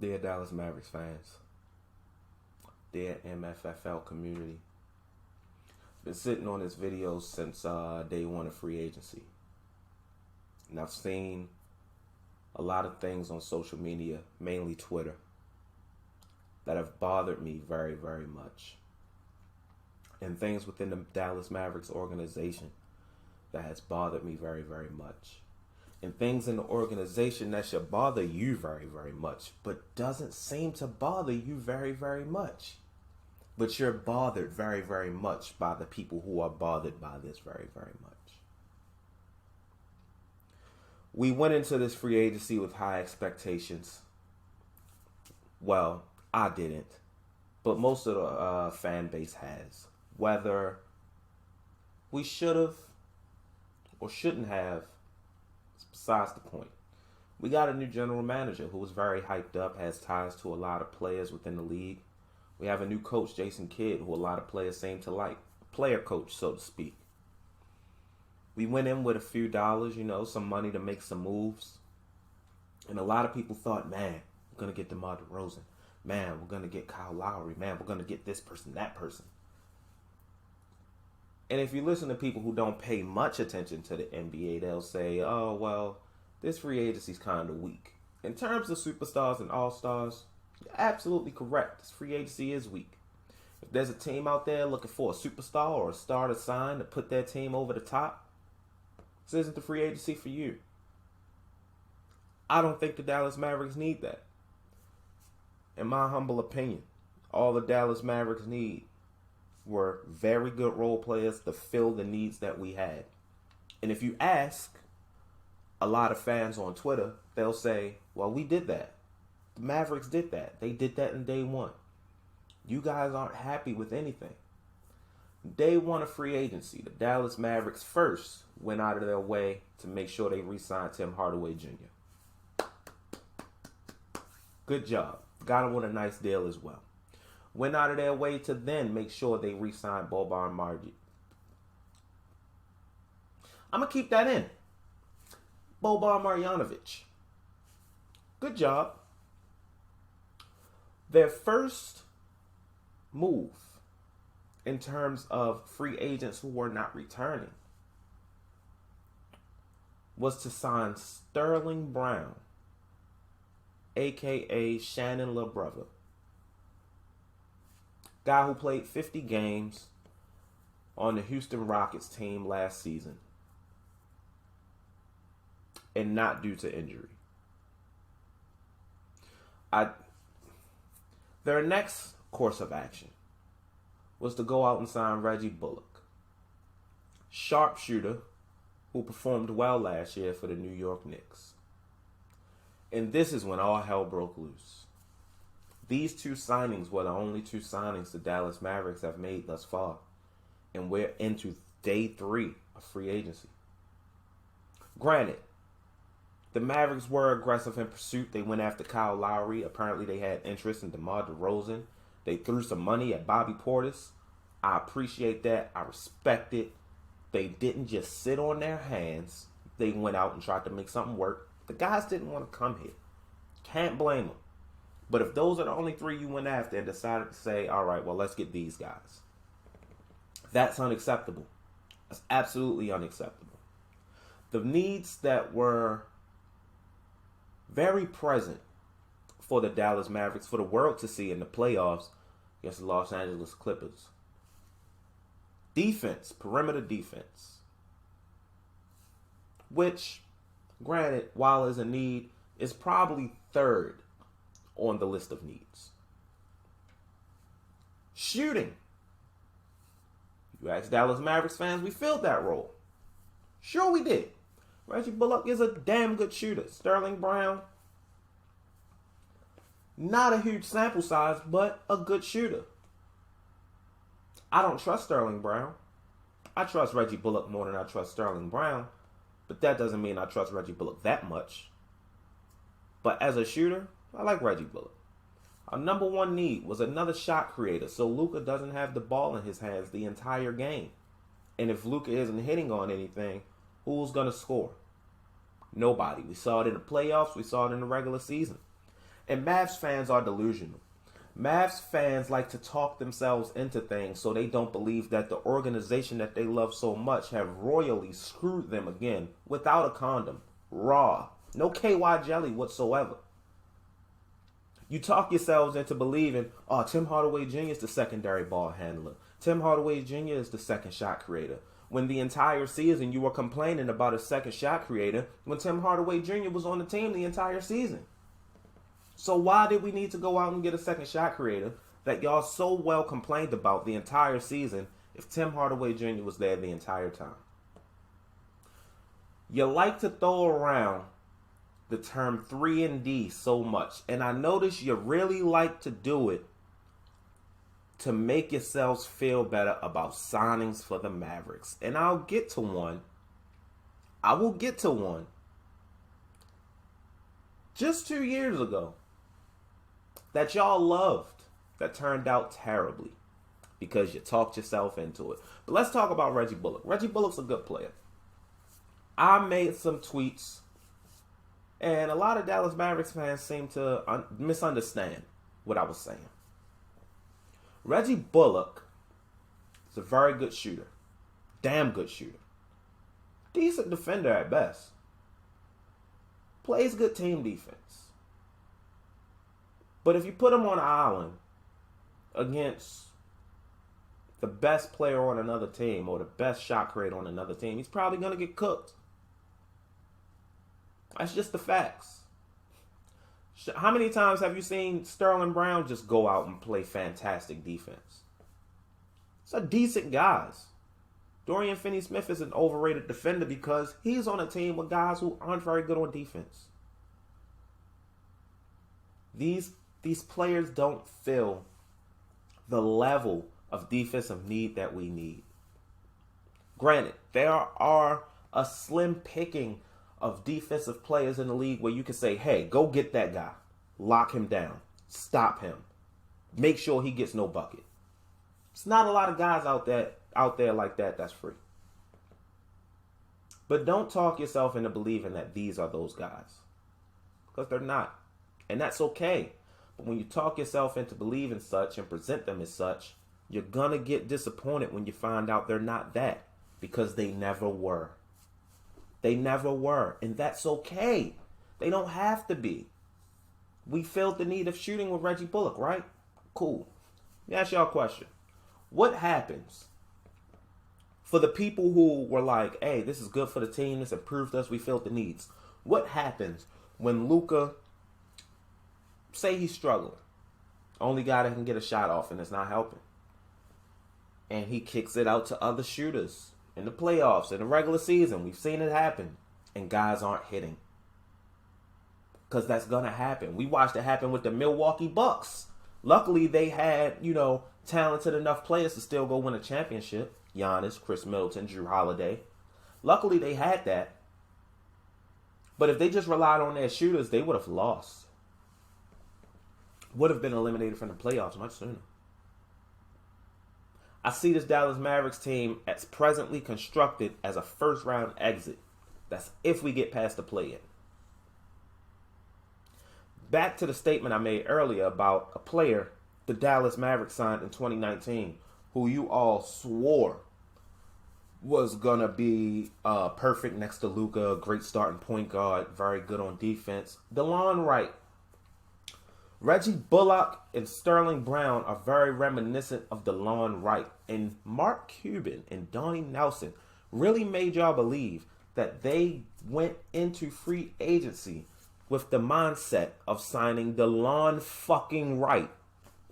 Dear Dallas Mavericks fans, dear MFFL community, been sitting on this video since day one of free agency. And I've seen a lot of things on social media, mainly Twitter, that have bothered me very, very much. And things within the Dallas Mavericks organization that has bothered me very, very much. And things in the organization that should bother you very, very much, but doesn't seem to bother you very, very much. But you're bothered very, very much by the people who are bothered by this very, very much. We went into this free agency with high expectations. Well, I didn't, but most of the fan base has. Whether we should have or shouldn't have, it's besides the point. We got a new general manager who was very hyped up, has ties to a lot of players within the league. We have a new coach, Jason Kidd, who a lot of players seem to like. Player coach, so to speak. We went in with a few dollars, some money to make some moves. And a lot of people thought, man, we're going to get DeMar DeRozan. Man, we're going to get Kyle Lowry. Man, we're going to get this person, that person. And if you listen to people who don't pay much attention to the NBA, they'll say, oh, well, this free agency's kind of weak. In terms of superstars and all-stars, you're absolutely correct. This free agency is weak. If there's a team out there looking for a superstar or a star to sign to put their team over the top, this isn't the free agency for you. I don't think the Dallas Mavericks need that. In my humble opinion, all the Dallas Mavericks need were very good role players to fill the needs that we had. And if you ask a lot of fans on Twitter, they'll say, well, we did that. The Mavericks did that. They did that in day one. You guys aren't happy with anything. Day one of free agency, the Dallas Mavericks first went out of their way to make sure they re-signed Tim Hardaway Jr. Good job. Got him with a nice deal as well. Went out of their way to then make sure they re-signed Boban Marjanovic. I'm going to keep that in. Boban Marjanovic. Good job. Their first move in terms of free agents who were not returning was to sign Sterling Brown, a.k.a. Shannon LaBrother. Guy who played 50 games on the Houston Rockets team last season and not due to injury. Their next course of action was to go out and sign Reggie Bullock, sharpshooter who performed well last year for the New York Knicks. And this is when all hell broke loose. These two signings were the only two signings the Dallas Mavericks have made thus far. And we're into day 3 of free agency. Granted, the Mavericks were aggressive in pursuit. They went after Kyle Lowry. Apparently they had interest in DeMar DeRozan. They threw some money at Bobby Portis. I appreciate that. I respect it. They didn't just sit on their hands. They went out and tried to make something work. The guys didn't want to come here. Can't blame them. But if those are the only 3 you went after and decided to say, all right, well, let's get these guys, that's unacceptable. That's absolutely unacceptable. The needs that were very present for the Dallas Mavericks, for the world to see in the playoffs against the Los Angeles Clippers. Defense, perimeter defense. Which, granted, while is a need, is probably 3rd on the list of needs. Shooting. You ask Dallas Mavericks fans, we filled that role. Sure we did. Reggie Bullock is a damn good shooter. Sterling Brown, not a huge sample size, but a good shooter. I don't trust Sterling Brown. I trust Reggie Bullock more than I trust Sterling Brown, but that doesn't mean I trust Reggie Bullock that much. But as a shooter, I like Reggie Bullock. Our number 1 need was another shot creator, so Luka doesn't have the ball in his hands the entire game. And if Luka isn't hitting on anything, who's going to score? Nobody. We saw it in the playoffs. We saw it in the regular season. And Mavs fans are delusional. Mavs fans like to talk themselves into things so they don't believe that the organization that they love so much have royally screwed them again without a condom. Raw. No KY jelly whatsoever. You talk yourselves into believing, oh, Tim Hardaway Jr. is the secondary ball handler. Tim Hardaway Jr. is the second shot creator. When the entire season you were complaining about a second shot creator when Tim Hardaway Jr. was on the team the entire season. So why did we need to go out and get a second shot creator that y'all so well complained about the entire season if Tim Hardaway Jr. was there the entire time? You like to throw around the term 3-and-D so much, and I notice you really like to do it to make yourselves feel better about signings for the Mavericks. And I'll get to one. I will get to one. Just 2 years ago that y'all loved that turned out terribly because you talked yourself into it. But let's talk about Reggie Bullock. Reggie Bullock's a good player. I made some tweets, and a lot of Dallas Mavericks fans seem to misunderstand what I was saying. Reggie Bullock is a very good shooter. Damn good shooter. Decent defender at best. Plays good team defense. But if you put him on an island against the best player on another team or the best shot creator on another team, he's probably going to get cooked. That's just the facts. How many times have you seen Sterling Brown just go out and play fantastic defense? It's a decent guys. Dorian Finney-Smith is an overrated defender because he's on a team with guys who aren't very good on defense. These players don't fill the level of defensive need that we need. Granted, there are a slim picking of defensive players in the league where you can say, hey, go get that guy. Lock him down. Stop him. Make sure he gets no bucket. It's not a lot of guys out there like that that's free. But don't talk yourself into believing that these are those guys. Because they're not. And that's okay. But when you talk yourself into believing such and present them as such, you're going to get disappointed when you find out they're not that. Because they never were. They never were. And that's okay. They don't have to be. We felt the need of shooting with Reggie Bullock, right? Cool. Let me ask y'all a question. What happens for the people who were like, hey, this is good for the team, this improved us, we felt the needs? What happens when Luka, say he's struggling, only guy that can get a shot off and it's not helping, and he kicks it out to other shooters in the playoffs, in the regular season? We've seen it happen, and guys aren't hitting. Because that's going to happen. We watched it happen with the Milwaukee Bucks. Luckily, they had, talented enough players to still go win a championship. Giannis, Chris Middleton, Drew Holiday. Luckily, they had that. But if they just relied on their shooters, they would have lost. Would have been eliminated from the playoffs much sooner. I see this Dallas Mavericks team as presently constructed as a first-round exit. That's if we get past the play-in. Back to the statement I made earlier about a player the Dallas Mavericks signed in 2019 who you all swore was going to be perfect next to Luka, great starting point guard, very good on defense. DeLon Wright. Reggie Bullock and Sterling Brown are very reminiscent of DeLon Wright. And Mark Cuban and Donnie Nelson really made y'all believe that they went into free agency with the mindset of signing DeLon fucking Wright.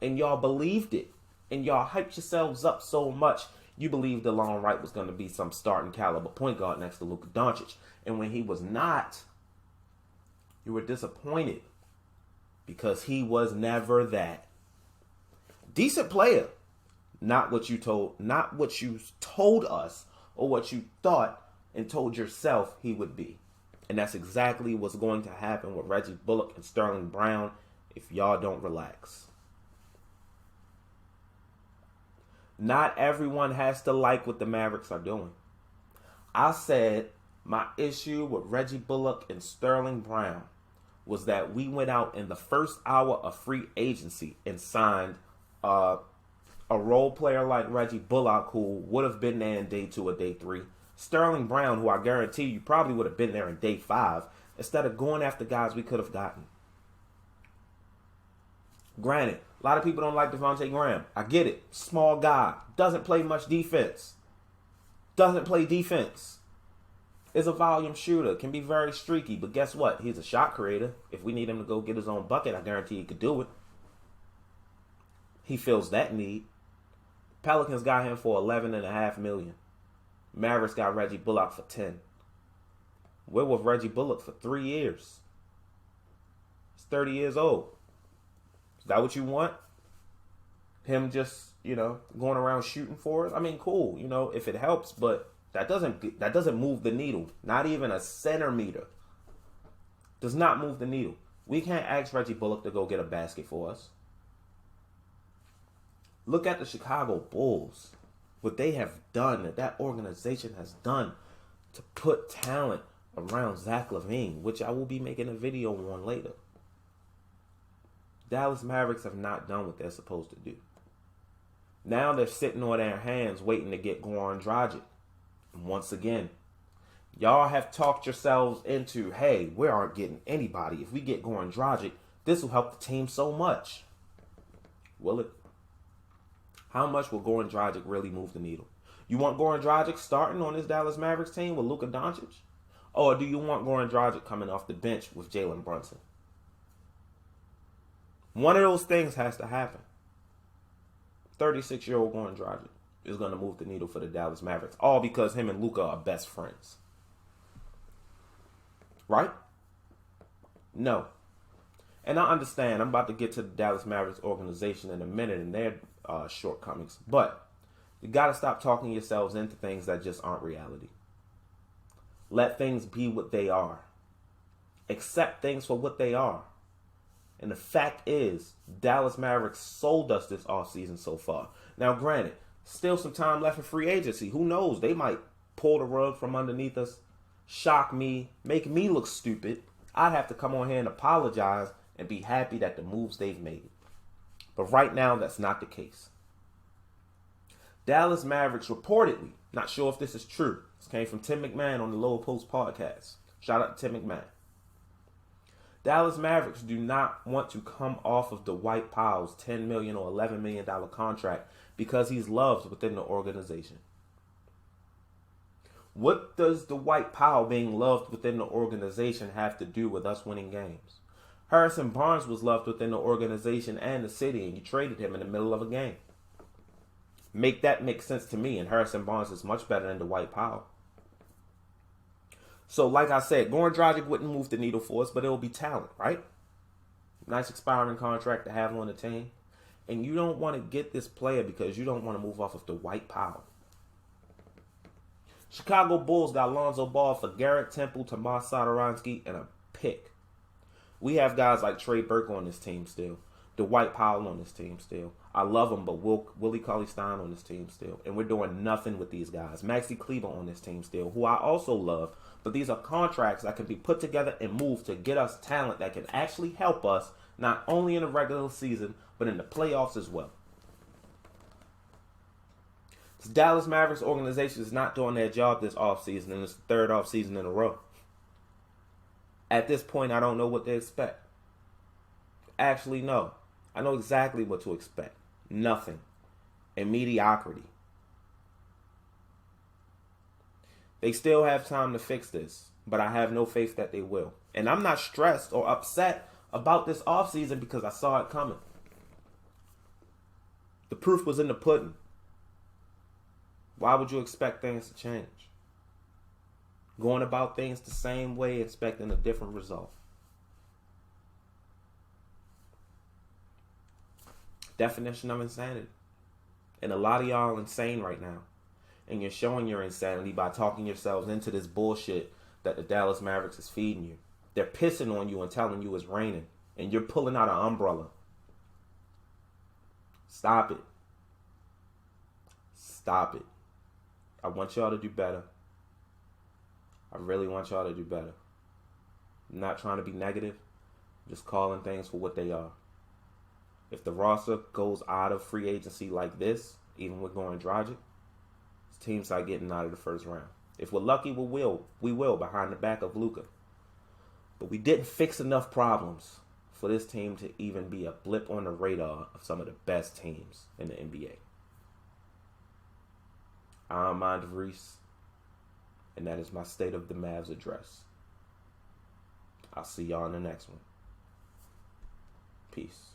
And y'all believed it. And y'all hyped yourselves up so much, you believed DeLon Wright was going to be some starting caliber point guard next to Luka Doncic. And when he was not, you were disappointed. Because he was never that. Decent player. Not what you told us or what you thought and told yourself he would be. And that's exactly what's going to happen with Reggie Bullock and Sterling Brown if y'all don't relax. Not everyone has to like what the Mavericks are doing. I said my issue with Reggie Bullock and Sterling Brown was that we went out in the first hour of free agency and signed a role player like Reggie Bullock, who would have been there in day 2 or day 3. Sterling Brown, who I guarantee you probably would have been there in day 5, instead of going after guys we could have gotten. Granted, a lot of people don't like Devontae Graham. I get it. Small guy. Doesn't play much defense. Doesn't play defense. Is a volume shooter. Can be very streaky. But guess what? He's a shot creator. If we need him to go get his own bucket, I guarantee he could do it. He feels that need. Pelicans got him for $11.5 million. Mavericks got Reggie Bullock for 10. We're with Reggie Bullock for 3 years. He's 30 years old. Is that what you want? Him just, going around shooting for us? I mean, cool, if it helps, but that doesn't move the needle. Not even a centimeter. Does not move the needle. We can't ask Reggie Bullock to go get a basket for us. Look at the Chicago Bulls. What they have done, that organization has done to put talent around Zach LaVine, which I will be making a video on later. Dallas Mavericks have not done what they're supposed to do. Now they're sitting on their hands waiting to get Goran Dragic. And once again, y'all have talked yourselves into, hey, we aren't getting anybody. If we get Goran Dragic, this will help the team so much. Will it? How much will Goran Dragic really move the needle? You want Goran Dragic starting on this Dallas Mavericks team with Luka Doncic? Or do you want Goran Dragic coming off the bench with Jalen Brunson? One of those things has to happen. 36-year-old Goran Dragic is going to move the needle for the Dallas Mavericks. All because him and Luka are best friends. Right? No. And I understand. I'm about to get to the Dallas Mavericks organization in a minute and their shortcomings. But you got to stop talking yourselves into things that just aren't reality. Let things be what they are. Accept things for what they are. And the fact is, Dallas Mavericks sold us this offseason so far. Now, granted, still some time left in free agency. Who knows? They might pull the rug from underneath us, shock me, make me look stupid. I'd have to come on here and apologize and be happy that the moves they've made. But right now, that's not the case. Dallas Mavericks reportedly, not sure if this is true. This came from Tim McMahon on the Lower Post podcast. Shout out to Tim McMahon. Dallas Mavericks do not want to come off of Dwight Powell's $10 million or $11 million contract because he's loved within the organization. What does Dwight Powell being loved within the organization have to do with us winning games? Harrison Barnes was loved within the organization and the city, and you traded him in the middle of a game. Make that make sense to me, and Harrison Barnes is much better than Dwight Powell. So, like I said, Goran Dragic wouldn't move the needle for us, but it will be talent, right? Nice expiring contract to have on the team. And you don't want to get this player because you don't want to move off of Dwight Powell. Chicago Bulls got Lonzo Ball for Garrett Temple, Tomas Satoransky, and a pick. We have guys like Trey Burke on this team still. Dwight Powell on this team still. I love him, but Willie Cauley-Stein on this team still. And we're doing nothing with these guys. Maxi Kleber on this team still, who I also love. But these are contracts that can be put together and moved to get us talent that can actually help us, not only in the regular season, but in the playoffs as well. This Dallas Mavericks organization is not doing their job this offseason, and it's the third offseason in a row. At this point, I don't know what to expect. Actually, no. I know exactly what to expect. Nothing. And mediocrity. They still have time to fix this, but I have no faith that they will. And I'm not stressed or upset about this offseason because I saw it coming. The proof was in the pudding. Why would you expect things to change? Going about things the same way, expecting a different result. Definition of insanity. And a lot of y'all are insane right now. And you're showing your insanity by talking yourselves into this bullshit that the Dallas Mavericks is feeding you. They're pissing on you and telling you it's raining. And you're pulling out an umbrella. Stop it. Stop it. I want y'all to do better. I really want y'all to do better. I'm not trying to be negative. Just calling things for what they are. If the roster goes out of free agency like this, even with going Dragic, teams start getting out of the first round. If we're lucky, we will behind the back of Luka. But we didn't fix enough problems for this team to even be a blip on the radar of some of the best teams in the NBA. I'm Mondreese, and that is my State of the Mavs address. I'll see y'all in the next one. Peace.